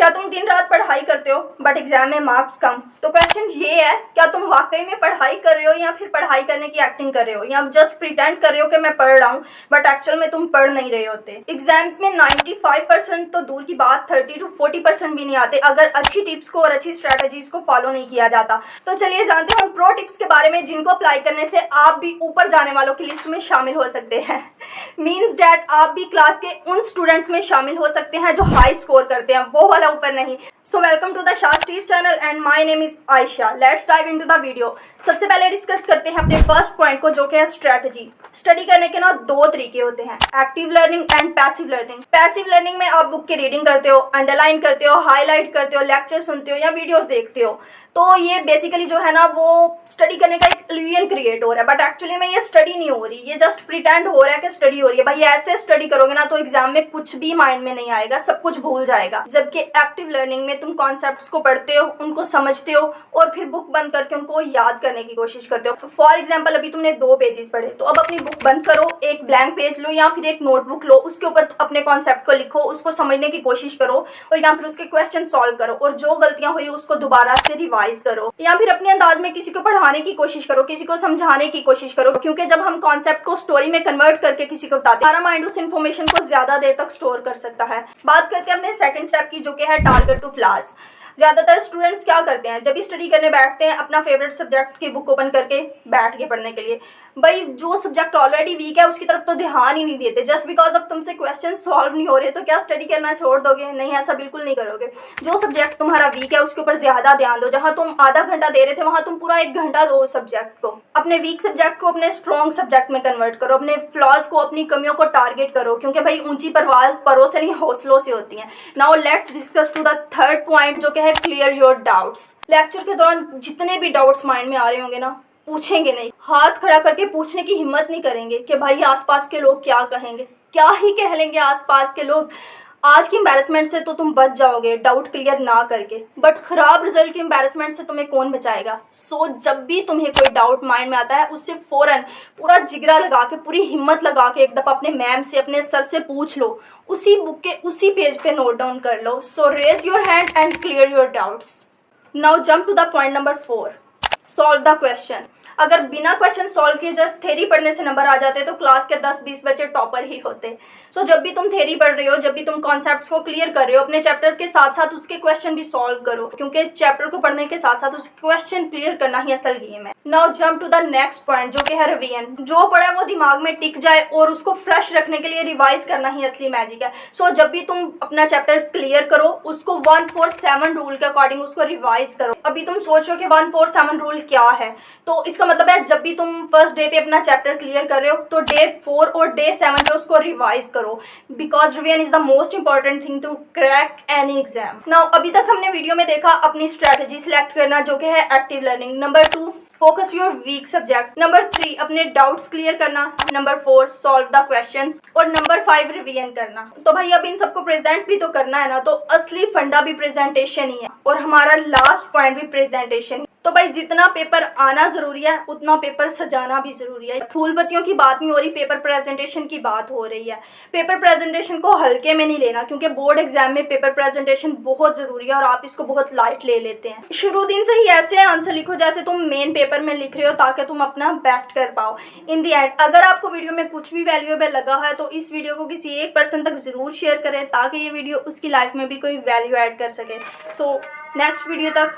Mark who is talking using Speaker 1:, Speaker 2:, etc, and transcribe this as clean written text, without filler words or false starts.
Speaker 1: क्या तुम दिन रात पढ़ाई करते हो बट एग्जाम में मार्क्स कम? तो क्वेश्चन ये है, क्या तुम वाकई में पढ़ाई कर रहे हो या फिर पढ़ाई करने की एक्टिंग कर रहे हो, या जस्ट प्रिटेंड कर रहे हो कि मैं पढ़ रहा हूँ बट एक्चुअल में तुम पढ़ नहीं रहे होते। एग्जाम्स में 95% तो दूर की बात 30 to 40% भी नहीं आते अगर अच्छी टिप्स को और अच्छी स्ट्रेटजीज को फॉलो नहीं किया जाता। तो चलिए जानते हैं उन प्रो टिप्स के बारे में जिनको अप्लाई करने से आप भी ऊपर जाने वालों की लिस्ट में शामिल हो सकते हैं। मीन्स डैट आप भी क्लास के उन स्टूडेंट्स में शामिल हो सकते हैं जो हाई स्कोर करते हैं, वो वाला ऊपर नहीं। So welcome to the Shastri's channel and my name is Ayesha. Let's dive into the video. सबसे पहले डिस्कस करते हैं अपने फर्स्ट पॉइंट को, जो कि है स्ट्रेटजी। स्टडी करने के ना दो तरीके होते हैं, active learning and passive learning. Passive learning में आप बुक की रीडिंग करते हो, अंडरलाइन करते हो, हाईलाइट करते हो, लेक्चर सुनते हो या वीडियोस देखते हो। तो ये बेसिकली जो है ना वो स्टडी करने का एक इल्यूजन क्रिएट हो रहा है, बट एक्चुअली में ये स्टडी नहीं हो रही, ये जस्ट प्रिटेंड हो रहा है कि स्टडी हो रही है। भाई ऐसे स्टडी करोगे ना तो एग्जाम में कुछ भी माइंड में नहीं आएगा, सब कुछ भूल जाएगा। जबकि एक्टिव लर्निंग में तुम कॉन्सेप्ट्स को पढ़ते हो, उनको समझते हो और फिर बुक बंद करके उनको याद करने की कोशिश करते हो। फॉर एग्जाम्पल अभी तुमने 2 पेजेस पढ़े, तो अब अपनी बुक बंद करो, एक ब्लैंक पेज लो या फिर एक नोटबुक लो, उसके ऊपर अपने कॉन्सेप्ट को लिखो, उसको समझने की कोशिश करो और या फिर उसके क्वेश्चन सॉल्व करो और जो गलतियां हुई उसको दोबारा से रिवाइज करो या फिर अपने अंदाज में किसी को पढ़ाने की कोशिश करो, किसी को समझाने की कोशिश करो। क्योंकि जब हम कॉन्सेप्ट को स्टोरी में कन्वर्ट करके किसी को बताते हैं, हमारा माइंड उस इन्फॉर्मेशन को ज्यादा देर तक स्टोर कर सकता है। बात करते हैं अपने सेकंड स्टेप की, जो कि है टारगेट टू फ्लास। ज्यादातर स्टूडेंट्स क्या करते हैं, जब भी स्टडी करने बैठते हैं अपना फेवरेट सब्जेक्ट की बुक ओपन करके बैठ के पढ़ने के लिए, भाई जो सब्जेक्ट ऑलरेडी वीक है उसकी तरफ तो ध्यान ही नहीं देते। जस्ट बिकॉज अब तुमसे क्वेश्चन सॉल्व नहीं हो रहे तो क्या स्टडी करना छोड़ दोगे? नहीं, ऐसा बिल्कुल नहीं करोगे। जो सब्जेक्ट तुम्हारा वीक है उसके ऊपर ज्यादा ध्यान दो। जहां तुम आधा घंटा दे रहे थे वहां तुम पूरा 1 घंटा दो सब्जेक्ट को। अपने वीक सब्जेक्ट को अपने स्ट्रॉन्ग सब्जेक्ट में कन्वर्ट करो, अपने फ्लॉज को, अपनी कमियों को टारगेट करो, क्योंकि भाई ऊंची परवाज परों से नहीं हौसलों से होती है। Now let's discuss to the third point, जो कि है क्लियर योर डाउट्स। लेक्चर के दौरान जितने भी डाउट्स माइंड में आ रहे होंगे ना, पूछेंगे नहीं, हाथ खड़ा करके पूछने की हिम्मत नहीं करेंगे कि भाई आसपास के लोग क्या कहेंगे, क्या ही कह लेंगे आसपास के लोग। आज की एम्बैरेसमेंट से तो तुम बच जाओगे डाउट क्लियर ना करके, बट खराब रिजल्ट की एम्बैरेसमेंट से तुम्हें कौन बचाएगा? सो जब भी तुम्हें कोई डाउट माइंड में आता है उससे फौरन पूरा जिगरा लगा के, पूरी हिम्मत लगा के एक दफ़ा अपने मैम से, अपने सर से पूछ लो, उसी बुक के उसी पेज पे नोट डाउन कर लो। So raise your hand and clear your doubts. Now jump to the point number 4, solve the question. अगर बिना क्वेश्चन सॉल्व किए जस्ट थ्योरी पढ़ने से नंबर आ जाते तो क्लास के 10-20 बच्चे टॉपर ही होते। सो जब भी तुम थ्योरी पढ़ रहे हो, जब भी तुम कॉन्सेप्ट्स को क्लियर कर रहे हो, अपने चैप्टर के साथ साथ उसके क्वेश्चन भी सॉल्व करो, क्योंकि चैप्टर को पढ़ने के साथ साथ उसके क्वेश्चन क्लियर करना ही असल गेम है। Now jump to the next point, जो कि है रिवीजन। जो पढ़ा है वो दिमाग में टिक जाए और उसको फ्रेश रखने के लिए रिवाइज करना ही असली मैजिक है। सो जब भी तुम अपना चैप्टर क्लियर करो उसको 1-4-7 रूल के अकॉर्डिंग उसको रिवाइज करो। अभी तुम सोचो कि 1-4-7 रूल क्या है, तो इसका मतलब है जब भी तुम फर्स्ट डे पे अपना चैप्टर क्लियर कर रहे हो तो डे 4 और डे 7 पे उसको रिवाइज करो, because revision is the most important thing to crack any exam. Now अभी तक हमने वीडियो में देखा अपनी स्ट्रेटजी सिलेक्ट करना, जो कि है active learning. Number 2, focus your weak subject. Number 3, अपने डाउट्स क्लियर करना। Number 4, solve the questions. और नंबर 5, रिवीजन करना। तो भाई अब इन सबको प्रेजेंट भी तो करना है ना, तो असली फंडा भी प्रेजेंटेशन ही है और हमारा लास्ट पॉइंट भी प्रेजेंटेशन। तो भाई जितना पेपर आना जरूरी है उतना पेपर सजाना भी जरूरी है। फूल बत्तियों की बात नहीं हो रही, पेपर प्रेजेंटेशन की बात हो रही है। पेपर प्रेजेंटेशन को हल्के में नहीं लेना, क्योंकि बोर्ड एग्जाम में पेपर प्रेजेंटेशन बहुत जरूरी है और आप इसको बहुत लाइट ले लेते हैं। शुरू दिन से ही ऐसे आंसर लिखो जैसे तुम मेन पेपर में लिख रहे हो, ताकि तुम अपना बेस्ट कर पाओ। इन दी एंड अगर आपको वीडियो में कुछ भी वैल्यूएबल लगा है तो इस वीडियो को किसी एक पर्सन तक जरूर शेयर करें, ताकि ये वीडियो उसकी लाइफ में भी कोई वैल्यू ऐड कर सके। सो नेक्स्ट वीडियो तक